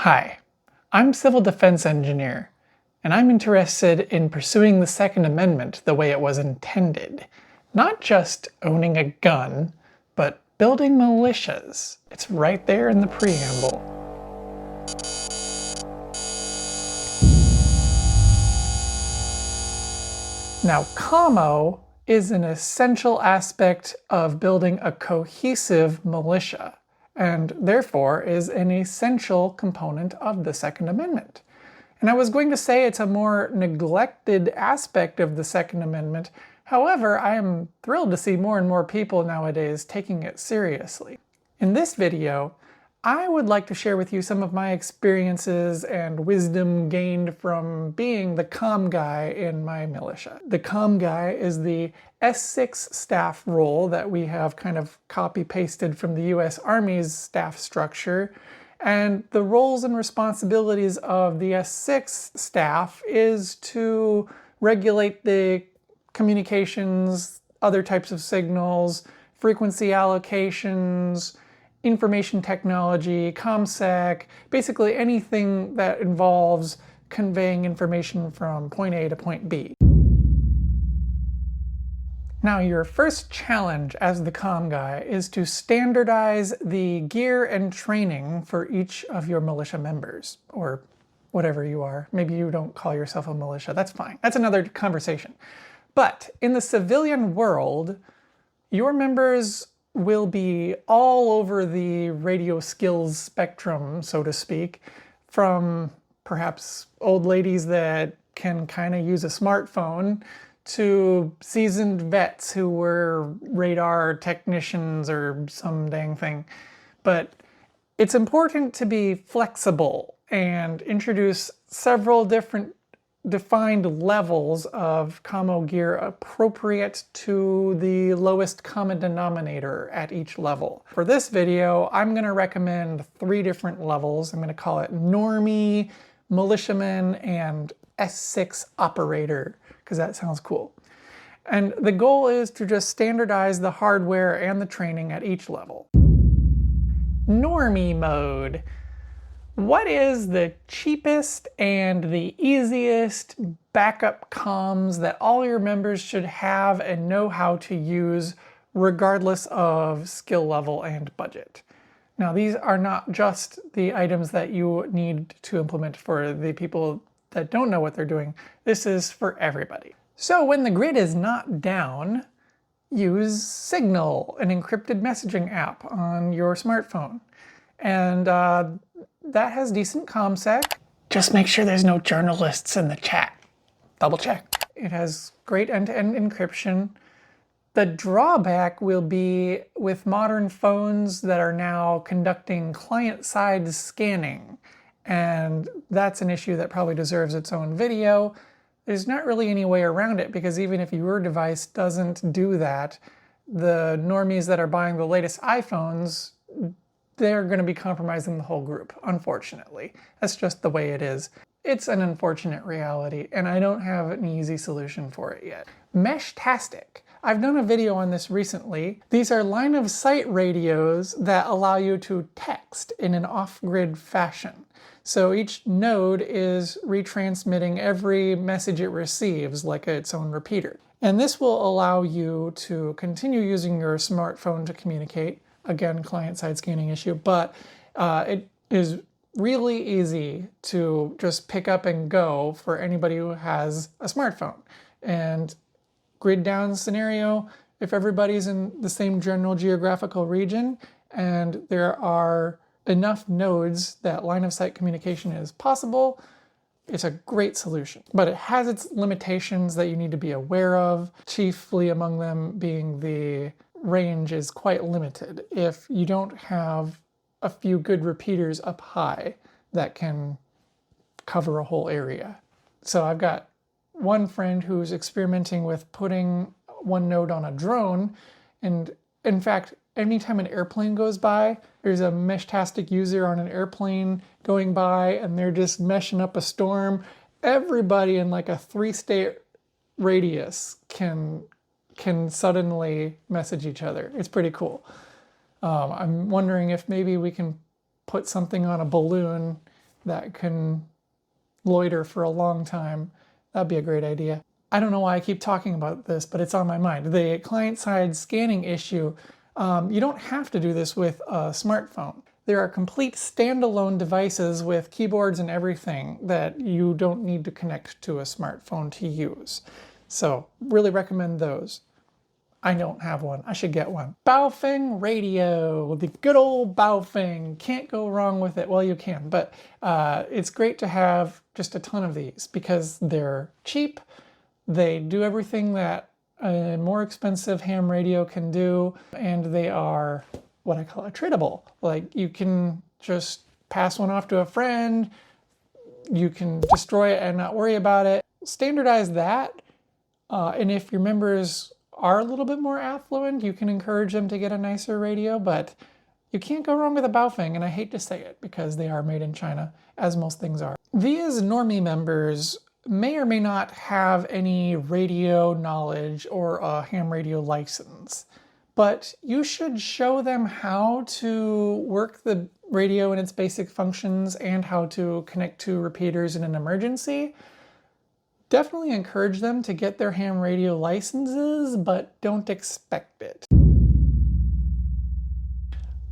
Hi, I'm Civil Defense Engineer, and I'm interested in pursuing the Second Amendment the way it was intended. Not just owning a gun, but building militias. It's right there in the preamble. Now, commo is an essential aspect of building a cohesive militia, and therefore is an essential component of the Second Amendment. And I was going to say it's a more neglected aspect of the Second Amendment. However, I am thrilled to see more and more people nowadays taking it seriously. In this video, I would like to share with you some of my experiences and wisdom gained from being the comm guy in my militia. The comm guy is the S6 staff role that we have kind of copy-pasted from the US Army's staff structure. And the roles and responsibilities of the S6 staff is to regulate the communications, other types of signals, frequency allocations, information technology, ComSec, basically anything that involves conveying information from point A to point B. Now, your first challenge as the comm guy is to standardize the gear and training for each of your militia members, or whatever you are. Maybe you don't call yourself a militia, that's fine. That's another conversation. But in the civilian world, your members will be all over the radio skills spectrum, so to speak, from perhaps old ladies that can kind of use a smartphone to seasoned vets who were radar technicians or some dang thing. But it's important to be flexible and introduce several different defined levels of commo gear appropriate to the lowest common denominator at each level. For this video, I'm going to recommend 3 different levels. I'm going to call it Normie, Militiaman, and S6 Operator, because that sounds cool. And the goal is to just standardize the hardware and the training at each level. Normie Mode. What is the cheapest and the easiest backup comms that all your members should have and know how to use regardless of skill level and budget? Now, these are not just the items that you need to implement for the people that don't know what they're doing. This is for everybody. So when the grid is not down, use Signal, an encrypted messaging app on your smartphone. And that has decent ComSec. Just make sure there's no journalists in the chat. Double check. It has great end-to-end encryption. The drawback will be with modern phones that are now conducting client-side scanning. And that's an issue that probably deserves its own video. There's not really any way around it, because even if your device doesn't do that, the normies that are buying the latest iPhones, they're going to be compromising the whole group, unfortunately. That's just the way it is. It's an unfortunate reality, and I don't have an easy solution for it yet. Meshtastic. I've done a video on this recently. These are line-of-sight radios that allow you to text in an off-grid fashion. So each node is retransmitting every message it receives like its own repeater. And this will allow you to continue using your smartphone to communicate. Again, client-side scanning issue, but it is really easy to just pick up and go for anybody who has a smartphone. And grid down scenario, if everybody's in the same general geographical region and there are enough nodes that line-of-sight communication is possible, it's a great solution. But it has its limitations that you need to be aware of, chiefly among them being the range is quite limited if you don't have a few good repeaters up high that can cover a whole area. So I've got one friend who's experimenting with putting one node on a drone, and in fact, anytime an airplane goes by, there's a Meshtastic user on an airplane going by and they're just meshing up a storm. Everybody in like a 3-state radius can suddenly message each other. It's pretty cool. I'm wondering if maybe we can put something on a balloon that can loiter for a long time. That'd be a great idea. I don't know why I keep talking about this, but it's on my mind. The client-side scanning issue, you don't have to do this with a smartphone. There are complete standalone devices with keyboards and everything that you don't need to connect to a smartphone to use. So really recommend those. I don't have one. I should get one. Baofeng radio, the good old Baofeng. Can't go wrong with it. Well, you can, but it's great to have just a ton of these because they're cheap. They do everything that a more expensive ham radio can do, and they are what I call tradable. Like you can just pass one off to a friend, you can destroy it and not worry about it. Standardize that, and if your members are a little bit more affluent, you can encourage them to get a nicer radio, but you can't go wrong with a Baofeng, and I hate to say it because they are made in China, as most things are. These Normie members may or may not have any radio knowledge or a ham radio license, but you should show them how to work the radio and its basic functions and how to connect to repeaters in an emergency. Definitely encourage them to get their ham radio licenses, but don't expect it.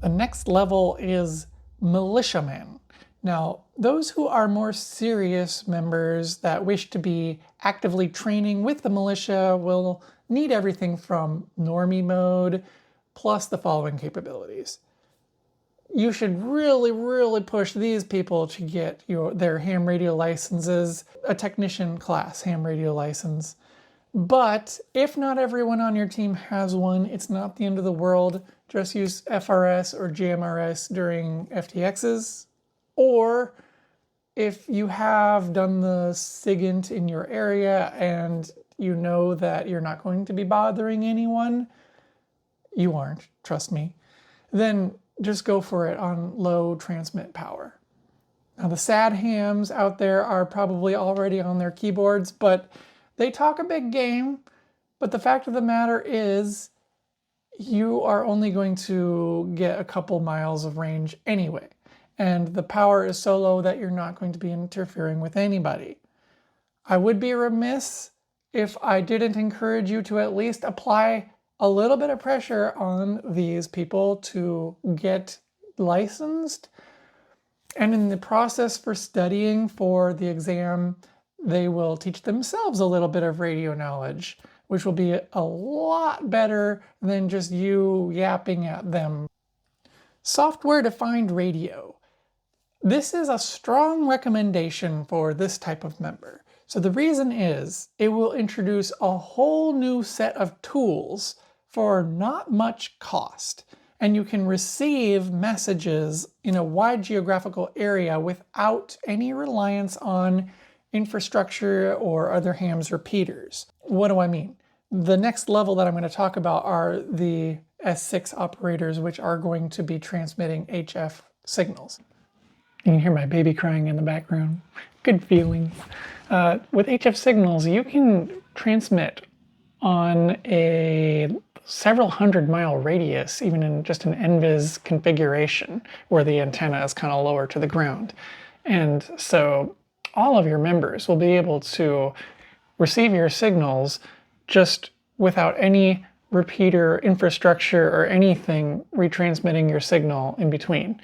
The next level is Militiaman. Now, those who are more serious members that wish to be actively training with the militia will need everything from Normie Mode plus the following capabilities. You should really push these people to get their ham radio licenses, a technician class ham radio license. But if not everyone on your team has one, it's not the end of the world. Just use FRS or GMRS during FTXs. Or if you have done the SIGINT in your area and you know that you're not going to be bothering anyone, you aren't, trust me, then just go for it on low transmit power. Now the sad hams out there are probably already on their keyboards, but they talk a big game. But the fact of the matter is you are only going to get a couple miles of range anyway. And the power is so low that you're not going to be interfering with anybody. I would be remiss if I didn't encourage you to at least apply a little bit of pressure on these people to get licensed. And in the process for studying for the exam, they will teach themselves a little bit of radio knowledge, which will be a lot better than just you yapping at them. Software-defined radio. This is a strong recommendation for this type of member. So the reason is it will introduce a whole new set of tools for not much cost, and you can receive messages in a wide geographical area without any reliance on infrastructure or other hams repeaters. What do I mean? The next level that I'm going to talk about are the S6 operators, which are going to be transmitting HF signals. You can hear my baby crying in the background. Good feelings. With HF signals, you can transmit on a several 100-mile radius, even in just an NVIS configuration, where the antenna is kind of lower to the ground. And so all of your members will be able to receive your signals just without any repeater infrastructure or anything retransmitting your signal in between.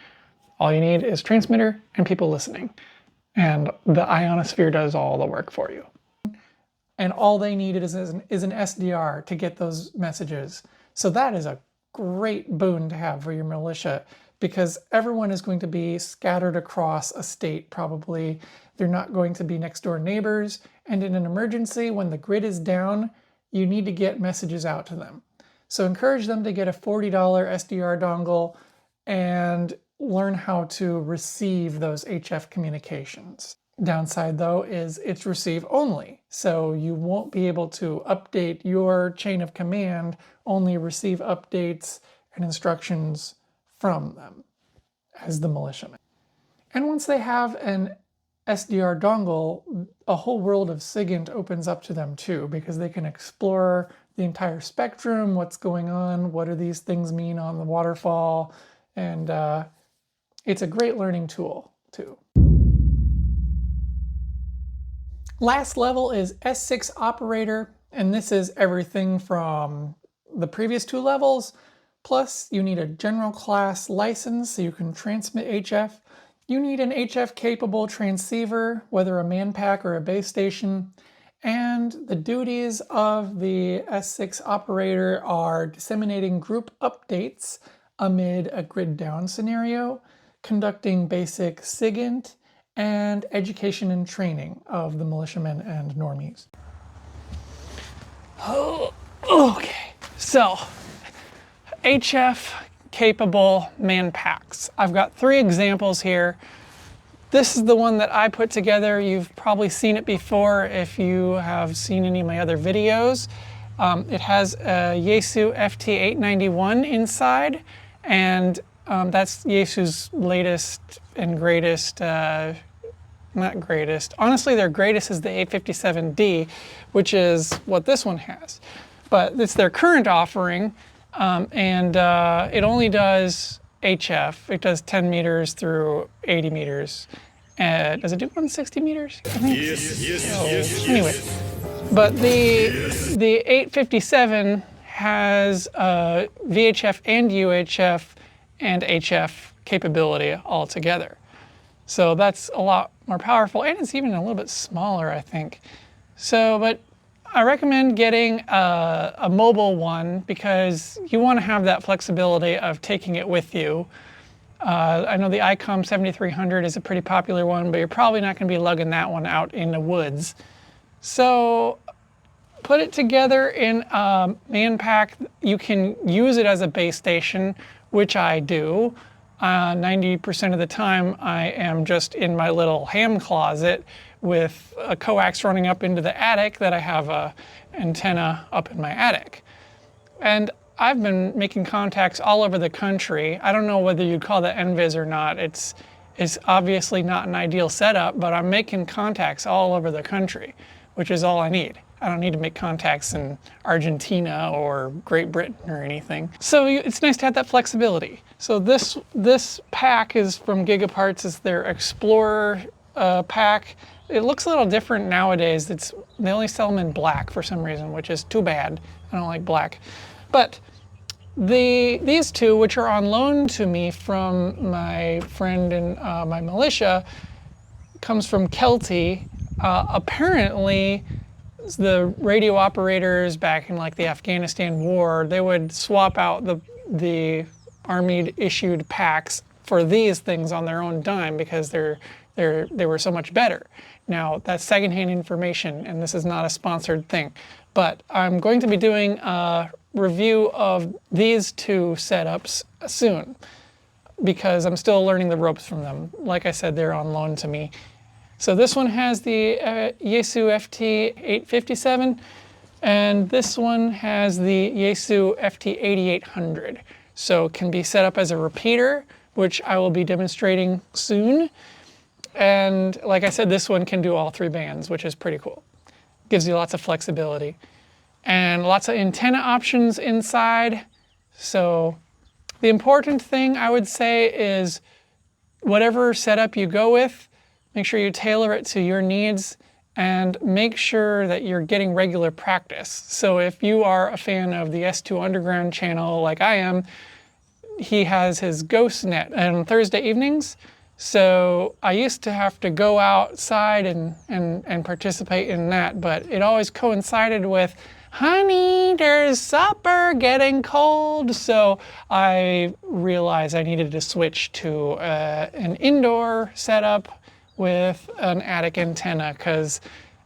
All you need is transmitter and people listening. And the ionosphere does all the work for you. And all they need is an SDR to get those messages. So that is a great boon to have for your militia, because everyone is going to be scattered across a state probably. They're not going to be next door neighbors. And in an emergency, when the grid is down, you need to get messages out to them. So encourage them to get a $40 SDR dongle and learn how to receive those HF communications. Downside though is it's receive only, so you won't be able to update your chain of command, only receive updates and instructions from them as the militiaman. And once they have an SDR dongle, a whole world of SIGINT opens up to them too, because they can explore the entire spectrum, what's going on, what do these things mean on the waterfall, and it's a great learning tool too. Last level is S6 operator, and this is everything from the previous 2 levels. Plus, you need a general class license so you can transmit HF. You need an HF-capable transceiver, whether a manpack or a base station. And the duties of the S6 operator are disseminating group updates amid a grid-down scenario, conducting basic SIGINT, and education and training of the militiamen and normies. Oh, okay, so HF-capable manpacks. I've got 3 examples here. This is the one that I put together. You've probably seen it before if you have seen any of my other videos. It has a Yaesu FT891 inside, and that's Yaesu's latest and greatest, not greatest. Honestly, their greatest is the 857D, which is what this one has. But it's their current offering, and it only does HF. It does 10 meters through 80 meters. Does it do 160 meters? I think. Yes. Anyway, but the 857 has VHF and UHF and HF capability all together. So that's a lot more powerful, and it's even a little bit smaller, I think. So, but I recommend getting a mobile one because you want to have that flexibility of taking it with you. I know the ICOM 7300 is a pretty popular one, but you're probably not going to be lugging that one out in the woods. So put it together in a manpack. You can use it as a base station, which I do. 90% of the time I am just in my little ham closet with a coax running up into the attic that I have a antenna up in my attic. And I've been making contacts all over the country. I don't know whether you'd call that NVIS or not. It's obviously not an ideal setup, but I'm making contacts all over the country, which is all I need. I don't need to make contacts in Argentina or Great Britain or anything. So it's nice to have that flexibility. So this pack is from Gigaparts. It's their Explorer pack. It looks a little different nowadays. They only sell them in black for some reason, which is too bad. I don't like black. But these 2, which are on loan to me from my friend in my militia, comes from Kelty. Apparently, the radio operators back in like the Afghanistan war, they would swap out the Army issued packs for these things on their own dime because they were so much better. Now that's secondhand information, and this is not a sponsored thing, but I'm going to be doing a review of these 2 setups soon because I'm still learning the ropes from them. Like I said, they're on loan to me. So this one has the Yaesu FT857, and this one has the Yaesu FT8800. So it can be set up as a repeater, which I will be demonstrating soon. And like I said, this one can do all 3 bands, which is pretty cool. Gives you lots of flexibility. And lots of antenna options inside. So the important thing I would say is whatever setup you go with, make sure you tailor it to your needs and make sure that you're getting regular practice. So if you are a fan of the S2 Underground channel like I am, he has his Ghost Net on Thursday evenings. So I used to have to go outside and participate in that, but it always coincided with, honey, there's supper getting cold. So I realized I needed to switch to an indoor setup with an attic antenna because,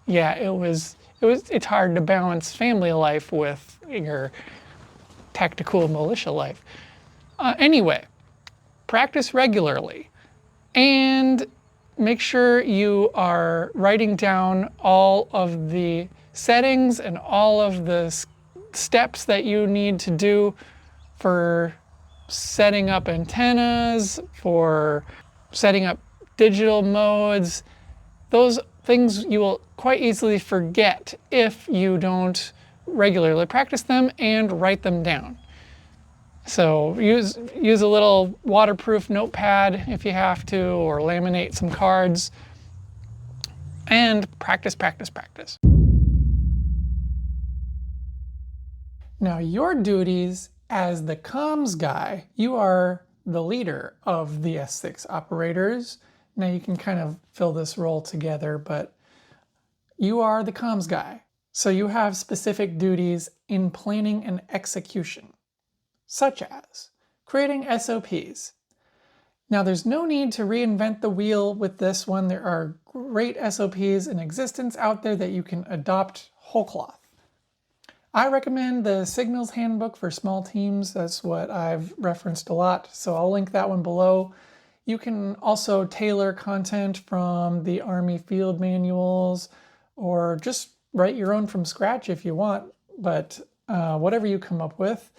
yeah, it's hard to balance family life with your tactical militia life. Anyway, practice regularly and make sure you are writing down all of the settings and all of the steps that you need to do for setting up antennas, for setting up digital modes. Those things you will quite easily forget if you don't regularly practice them and write them down. So use a little waterproof notepad if you have to, or laminate some cards. And practice, practice, practice. Now your duties as the comms guy, you are the leader of the S6 operators. Now you can kind of fill this role together, but you are the comms guy. So you have specific duties in planning and execution, such as creating SOPs. Now there's no need to reinvent the wheel with this one. There are great SOPs in existence out there that you can adopt whole cloth. I recommend the Signals Handbook for small teams. That's what I've referenced a lot, so I'll link that one below. You can also tailor content from the Army field manuals or just write your own from scratch if you want, but whatever you come up with,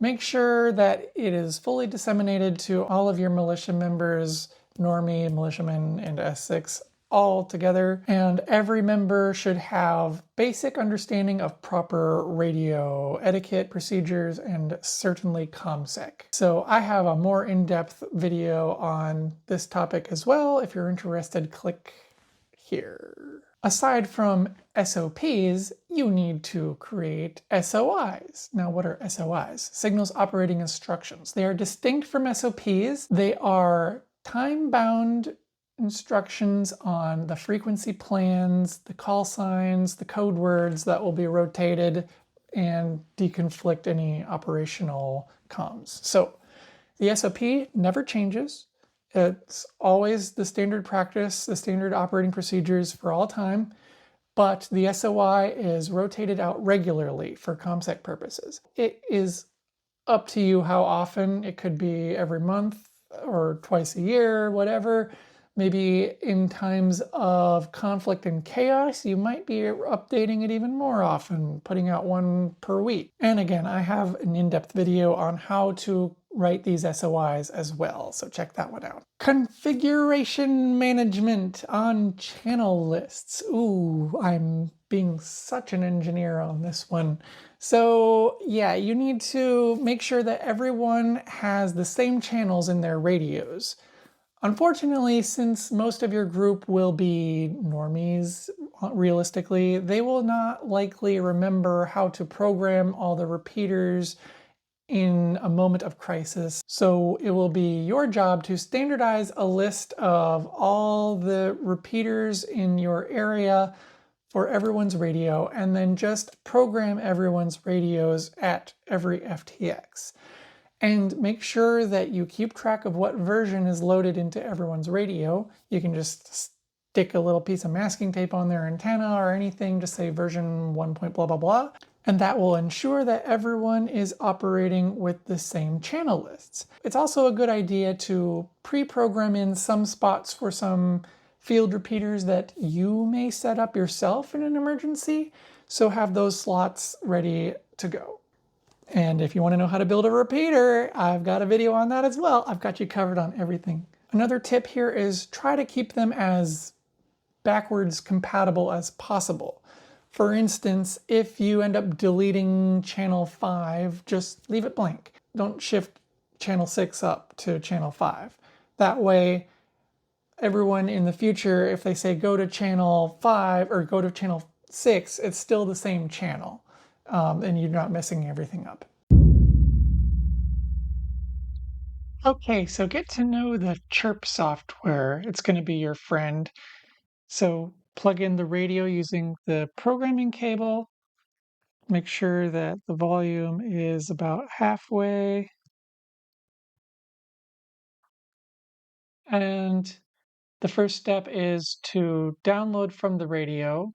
make sure that it is fully disseminated to all of your militia members, Normie, Militiaman, and S6 all together, and every member should have basic understanding of proper radio etiquette procedures and certainly ComSec. So I have a more in-depth video on this topic as well. If you're interested, click here. Aside from SOPs, you need to create SOIs. Now, what are SOIs? Signals Operating Instructions. They are distinct from SOPs. They are time-bound instructions on the frequency plans, the call signs, the code words that will be rotated and deconflict any operational comms. So the SOP never changes. It's always the standard practice, the standard operating procedures for all time, but the SOI is rotated out regularly for ComSec purposes. It is up to you how often. It could be every month or twice a year, whatever. Maybe in times of conflict and chaos, you might be updating it even more often, putting out one per week. And again, I have an in-depth video on how to write these SOIs as well, so check that one out. Configuration management on channel lists. Ooh, I'm being such an engineer on this one. So yeah, you need to make sure that everyone has the same channels in their radios. Unfortunately, since most of your group will be normies, realistically, they will not likely remember how to program all the repeaters in a moment of crisis. So it will be your job to standardize a list of all the repeaters in your area for everyone's radio, and then just program everyone's radios at every FTX. And make sure that you keep track of what version is loaded into everyone's radio. You can just stick a little piece of masking tape on their antenna or anything, just say version 1. Blah, blah, blah. And that will ensure that everyone is operating with the same channel lists. It's also a good idea to pre-program in some spots for some field repeaters that you may set up yourself in an emergency. So have those slots ready to go. And if you want to know how to build a repeater, I've got a video on that as well. I've got you covered on everything. Another tip here is try to keep them as backwards compatible as possible. For instance, if you end up deleting channel 5, just leave it blank. Don't shift channel 6 up to channel 5. That way, everyone in the future, if they say go to channel 5 or go to channel 6, it's still the same channel. And you're not messing everything up. Okay, so get to know the Chirp software. It's going to be your friend. So plug in the radio using the programming cable. Make sure that the volume is about halfway. And the first step is to download from the radio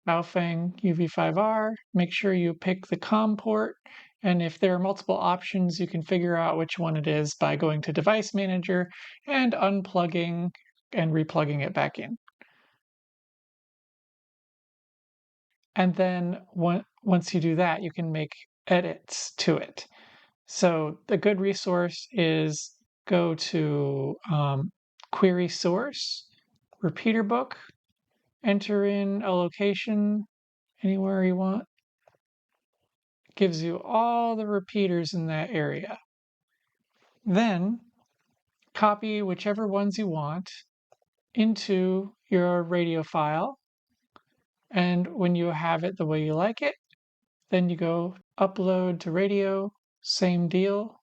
Baofeng UV5R. Make sure you pick the COM port, and if there are multiple options, you can figure out which one it is by going to Device Manager and unplugging and replugging it back in. And then once you do that, you can make edits to it. So the good resource is go to Query Source, Repeater Book, enter in a location anywhere you want. Gives you all the repeaters in that area. Then copy whichever ones you want into your radio file. And when you have it the way you like it, then you go upload to radio, same deal.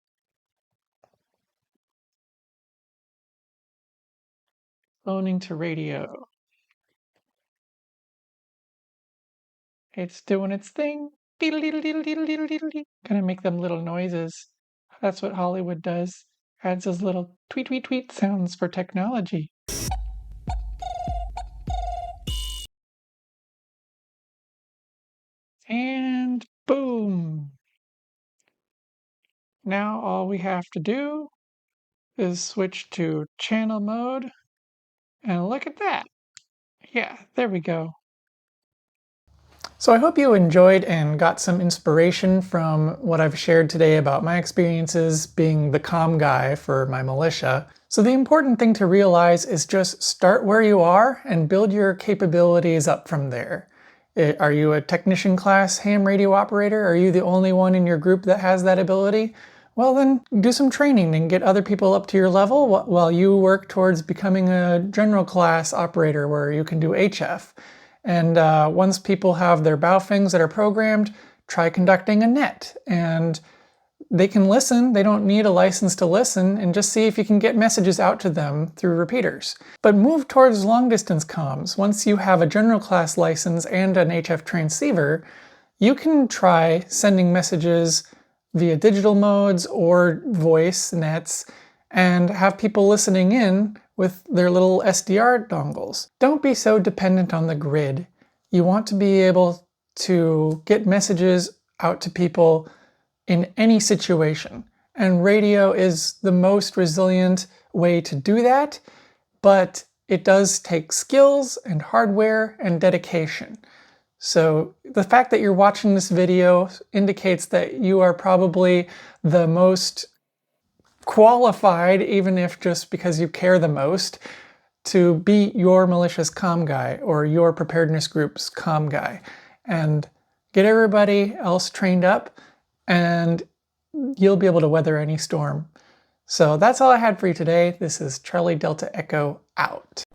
Cloning to radio. It's doing its thing. Gonna make them little noises. That's what Hollywood does. Adds those little tweet tweet tweet sounds for technology. And boom! Now all we have to do is switch to channel mode, and look at that. Yeah, there we go. So I hope you enjoyed and got some inspiration from what I've shared today about my experiences being the comm guy for my militia. So the important thing to realize is just start where you are and build your capabilities up from there. Are you a technician class ham radio operator? Are you the only one in your group that has that ability? Well then, do some training and get other people up to your level while you work towards becoming a general class operator where you can do HF. And once people have their baofengs that are programmed, try conducting a net. And they can listen, they don't need a license to listen, and just see if you can get messages out to them through repeaters. But move towards long distance comms. Once you have a general class license and an HF transceiver, you can try sending messages via digital modes or voice nets and have people listening in with their little SDR dongles. Don't be so dependent on the grid. You want to be able to get messages out to people in any situation. And radio is the most resilient way to do that, but it does take skills and hardware and dedication. So the fact that you're watching this video indicates that you are probably the most qualified, even if just because you care the most, to be your militia's comm guy or your preparedness group's comm guy. And get everybody else trained up and you'll be able to weather any storm. So that's all I had for you today. This is Charlie Delta Echo out.